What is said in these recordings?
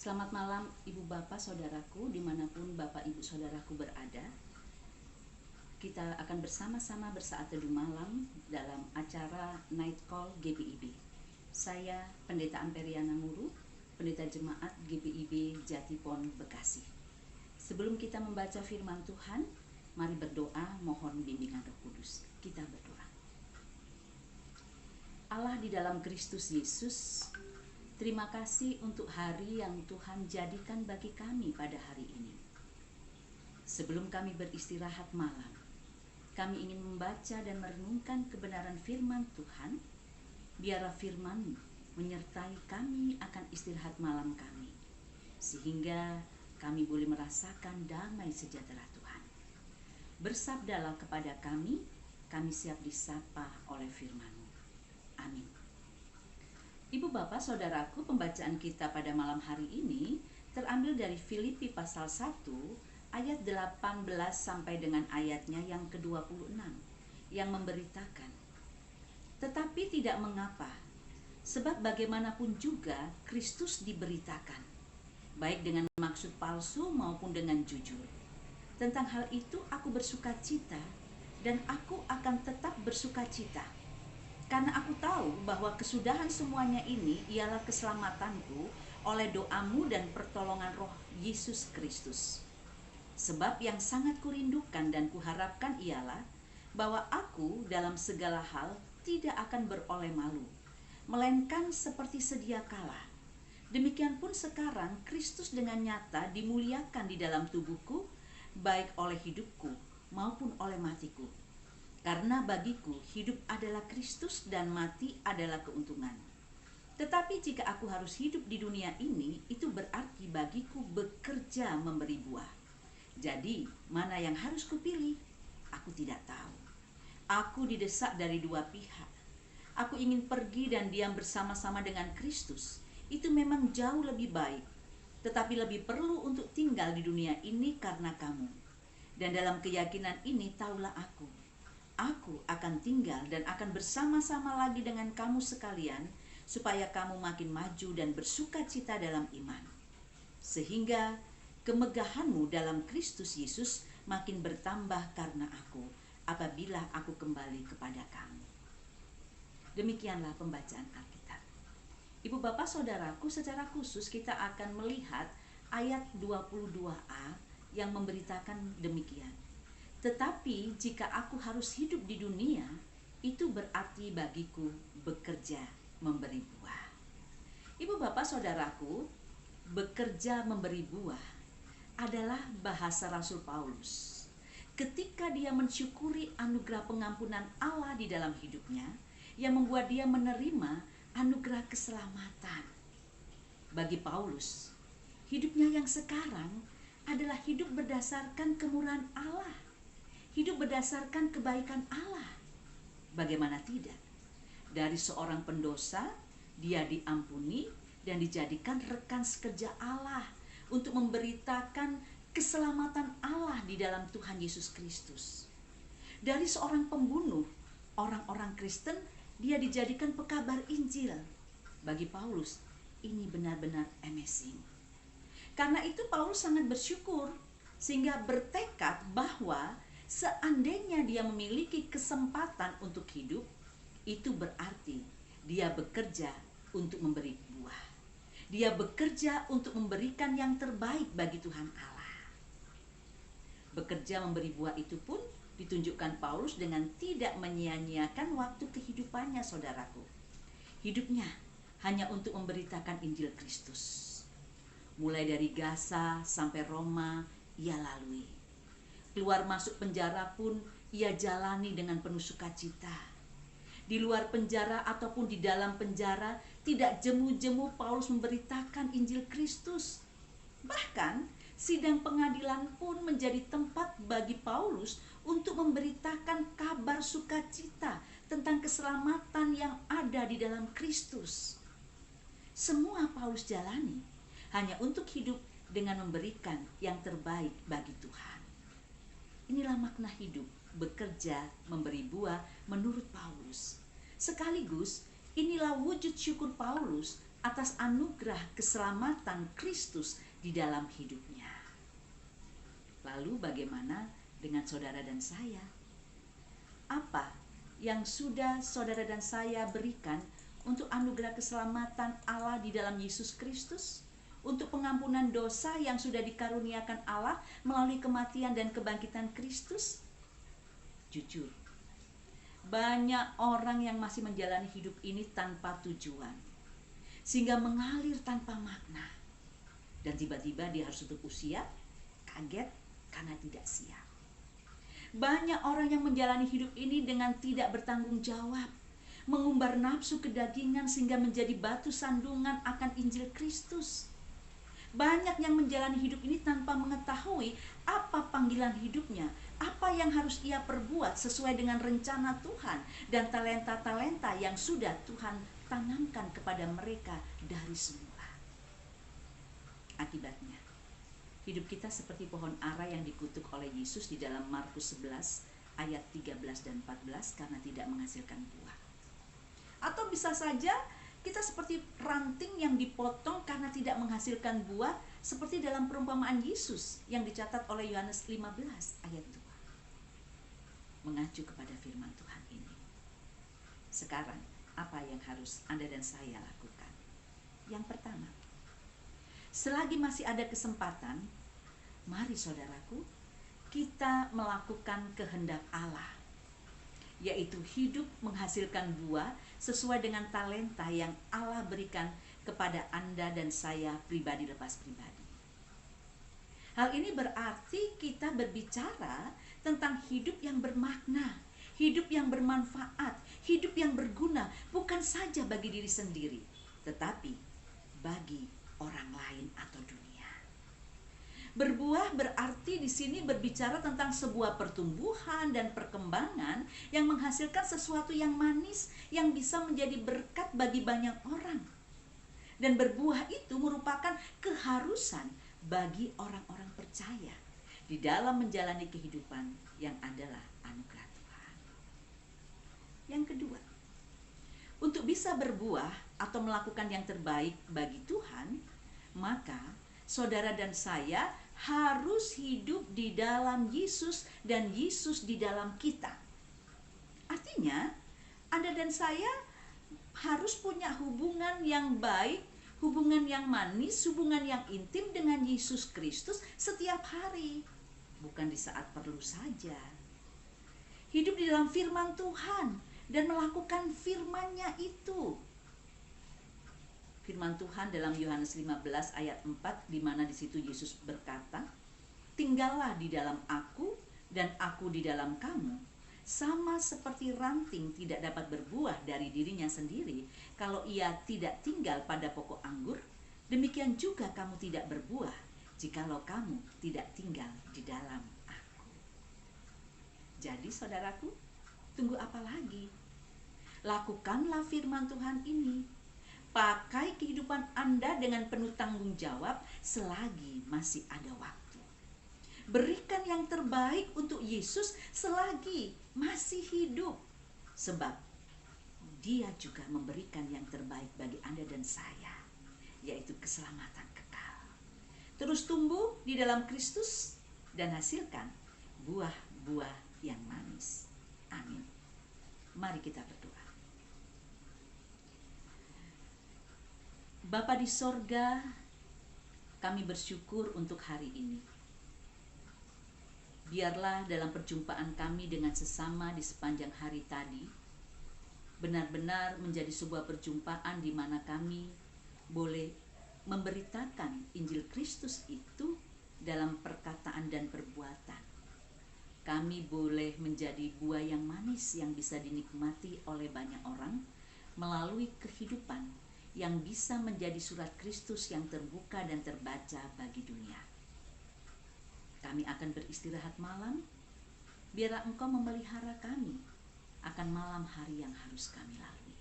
Selamat malam Ibu Bapak Saudaraku, dimanapun Bapak Ibu Saudaraku berada. Kita akan bersama-sama bersaat teduh malam dalam acara Night Call GPIB. Saya Pendeta Amperiana Muru, Pendeta Jemaat GPIB Jatipon, Bekasi. Sebelum kita membaca firman Tuhan, mari berdoa mohon bimbingan Roh Kudus. Kita berdoa. Allah di dalam Kristus Yesus, terima kasih untuk hari yang Tuhan jadikan bagi kami pada hari ini. Sebelum kami beristirahat malam, kami ingin membaca dan merenungkan kebenaran firman Tuhan. Biarlah firman menyertai kami akan istirahat malam kami, sehingga kami boleh merasakan damai sejahtera Tuhan. Bersabdalah kepada kami siap disapa oleh firman-Mu. Amin. Ibu Bapak Saudaraku, pembacaan kita pada malam hari ini terambil dari Filipi pasal 1 ayat 18 sampai dengan ayatnya yang ke-26 yang memberitakan, tetapi tidak mengapa, sebab bagaimanapun juga Kristus diberitakan, baik dengan maksud palsu maupun dengan jujur. Tentang hal itu aku bersukacita, dan aku akan tetap bersukacita. Karena aku tahu bahwa kesudahan semuanya ini ialah keselamatanku oleh doamu dan pertolongan Roh Yesus Kristus. Sebab yang sangat kurindukan dan kuharapkan ialah bahwa aku dalam segala hal tidak akan beroleh malu, melainkan seperti sedia kala. Demikian pun sekarang Kristus dengan nyata dimuliakan di dalam tubuhku, baik oleh hidupku maupun oleh matiku. Karena bagiku hidup adalah Kristus dan mati adalah keuntungan. Tetapi jika aku harus hidup di dunia ini, itu berarti bagiku bekerja memberi buah. Jadi, mana yang harus kupilih? Aku tidak tahu. Aku didesak dari dua pihak. Aku ingin pergi dan diam bersama-sama dengan Kristus. Itu memang jauh lebih baik. Tetapi lebih perlu untuk tinggal di dunia ini karena kamu. Dan dalam keyakinan ini taulah aku akan tinggal dan akan bersama-sama lagi dengan kamu sekalian, supaya kamu makin maju dan bersukacita dalam iman, sehingga kemegahanmu dalam Kristus Yesus makin bertambah karena aku, apabila aku kembali kepada kamu. Demikianlah pembacaan Alkitab. Ibu Bapak Saudaraku, secara khusus kita akan melihat ayat 22a yang memberitakan demikian. Tetapi jika aku harus hidup di dunia, itu berarti bagiku bekerja memberi buah. Ibu Bapak Saudaraku, bekerja memberi buah adalah bahasa Rasul Paulus. Ketika dia mensyukuri anugerah pengampunan Allah di dalam hidupnya, yang membuat dia menerima anugerah keselamatan. Bagi Paulus, hidupnya yang sekarang adalah hidup berdasarkan kemurahan Allah. Hidup berdasarkan kebaikan Allah. Bagaimana tidak? Dari seorang pendosa, dia diampuni dan dijadikan rekan sekerja Allah untuk memberitakan keselamatan Allah di dalam Tuhan Yesus Kristus. Dari seorang pembunuh, orang-orang Kristen, dia dijadikan pekabar Injil. Bagi Paulus, ini benar-benar amazing. Karena itu Paulus sangat bersyukur, sehingga bertekad bahwa seandainya dia memiliki kesempatan untuk hidup, itu berarti dia bekerja untuk memberi buah. Dia bekerja untuk memberikan yang terbaik bagi Tuhan Allah. Bekerja memberi buah itu pun ditunjukkan Paulus dengan tidak menyia-nyiakan waktu kehidupannya, saudaraku. Hidupnya hanya untuk memberitakan Injil Kristus. Mulai dari Gaza sampai Roma, ia lalui. Keluar masuk penjara pun ia jalani dengan penuh sukacita. Di luar penjara ataupun di dalam penjara, tidak jemu-jemu Paulus memberitakan Injil Kristus. Bahkan sidang pengadilan pun menjadi tempat bagi Paulus untuk memberitakan kabar sukacita tentang keselamatan yang ada di dalam Kristus. Semua Paulus jalani hanya untuk hidup dengan memberikan yang terbaik bagi Tuhan. Inilah makna hidup, bekerja, memberi buah menurut Paulus. Sekaligus inilah wujud syukur Paulus atas anugerah keselamatan Kristus di dalam hidupnya. Lalu bagaimana dengan saudara dan saya? Apa yang sudah saudara dan saya berikan untuk anugerah keselamatan Allah di dalam Yesus Kristus? Untuk pengampunan dosa yang sudah dikaruniakan Allah melalui kematian dan kebangkitan Kristus? Jujur, banyak orang yang masih menjalani hidup ini tanpa tujuan, sehingga mengalir tanpa makna. Dan tiba-tiba dia harus tutup usia, kaget karena tidak siap. Banyak orang yang menjalani hidup ini dengan tidak bertanggung jawab, mengumbar nafsu kedagingan sehingga menjadi batu sandungan akan Injil Kristus. Banyak yang menjalani hidup ini tanpa mengetahui apa panggilan hidupnya, apa yang harus ia perbuat sesuai dengan rencana Tuhan dan talenta-talenta yang sudah Tuhan tanamkan kepada mereka dari semula. Akibatnya, hidup kita seperti pohon ara yang dikutuk oleh Yesus di dalam Markus 11 ayat 13 dan 14 karena tidak menghasilkan buah. Atau bisa saja kita seperti ranting yang dipotong karena tidak menghasilkan buah, seperti dalam perumpamaan Yesus yang dicatat oleh Yohanes 15 ayat 2. Mengacu kepada firman Tuhan ini. Sekarang, apa yang harus Anda dan saya lakukan? Yang pertama, selagi masih ada kesempatan, mari saudaraku, kita melakukan kehendak Allah, yaitu hidup menghasilkan buah sesuai dengan talenta yang Allah berikan kepada Anda dan saya pribadi lepas pribadi. Hal ini berarti kita berbicara tentang hidup yang bermakna, hidup yang bermanfaat, hidup yang berguna, bukan saja bagi diri sendiri, tetapi bagi orang lain atau dunia. Berbuah berarti di sini berbicara tentang sebuah pertumbuhan dan perkembangan yang menghasilkan sesuatu yang manis yang bisa menjadi berkat bagi banyak orang. Dan berbuah itu merupakan keharusan bagi orang-orang percaya di dalam menjalani kehidupan yang adalah anugerah Tuhan. Yang kedua, untuk bisa berbuah atau melakukan yang terbaik bagi Tuhan, maka saudara dan saya harus hidup di dalam Yesus dan Yesus di dalam kita. Artinya, Anda dan saya harus punya hubungan yang baik, hubungan yang manis, hubungan yang intim dengan Yesus Kristus setiap hari, bukan di saat perlu saja. Hidup di dalam firman Tuhan dan melakukan firman-Nya itu. Firman Tuhan dalam Yohanes 15 ayat 4, di mana di situ Yesus berkata, "Tinggallah di dalam aku dan aku di dalam kamu, sama seperti ranting tidak dapat berbuah dari dirinya sendiri kalau ia tidak tinggal pada pokok anggur, demikian juga kamu tidak berbuah jikalau kamu tidak tinggal di dalam aku." Jadi saudaraku, tunggu apa lagi? Lakukanlah firman Tuhan ini. Pakai kehidupan Anda dengan penuh tanggung jawab selagi masih ada waktu. Berikan yang terbaik untuk Yesus selagi masih hidup. Sebab Dia juga memberikan yang terbaik bagi Anda dan saya, yaitu keselamatan kekal. Terus tumbuh di dalam Kristus dan hasilkan buah-buah yang manis. Amin. Mari kita berdoa. Bapa di sorga, kami bersyukur untuk hari ini. Biarlah dalam perjumpaan kami dengan sesama di sepanjang hari tadi, benar-benar menjadi sebuah perjumpaan di mana kami boleh memberitakan Injil Kristus itu dalam perkataan dan perbuatan. Kami boleh menjadi buah yang manis yang bisa dinikmati oleh banyak orang melalui kehidupan yang bisa menjadi surat Kristus yang terbuka dan terbaca bagi dunia. Kami akan beristirahat malam, biarlah Engkau memelihara kami akan malam hari yang harus kami lalui.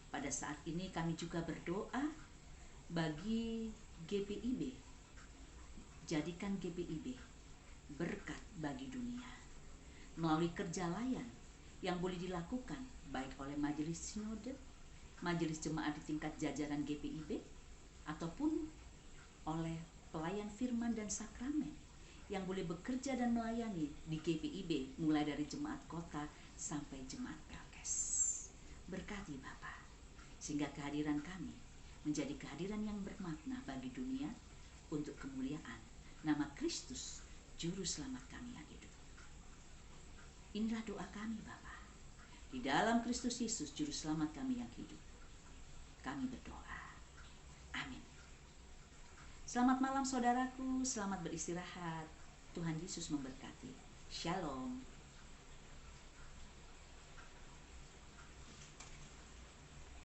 Pada saat ini kami juga berdoa bagi GPIB. Jadikan GPIB berkat bagi dunia melalui kerja layan yang boleh dilakukan baik oleh Majelis Sinode, majelis jemaat di tingkat jajaran GPIB, ataupun oleh pelayan firman dan sakramen yang boleh bekerja dan melayani di GPIB mulai dari jemaat kota sampai jemaat Pelkes. Berkati Bapa, sehingga kehadiran kami menjadi kehadiran yang bermakna bagi dunia untuk kemuliaan nama Kristus, Juru Selamat kami yang hidup. Inilah doa kami Bapa. Di dalam Kristus Yesus, Juru Selamat kami yang hidup, kami berdoa. Amin. Selamat malam saudaraku, selamat beristirahat. Tuhan Yesus memberkati. Shalom.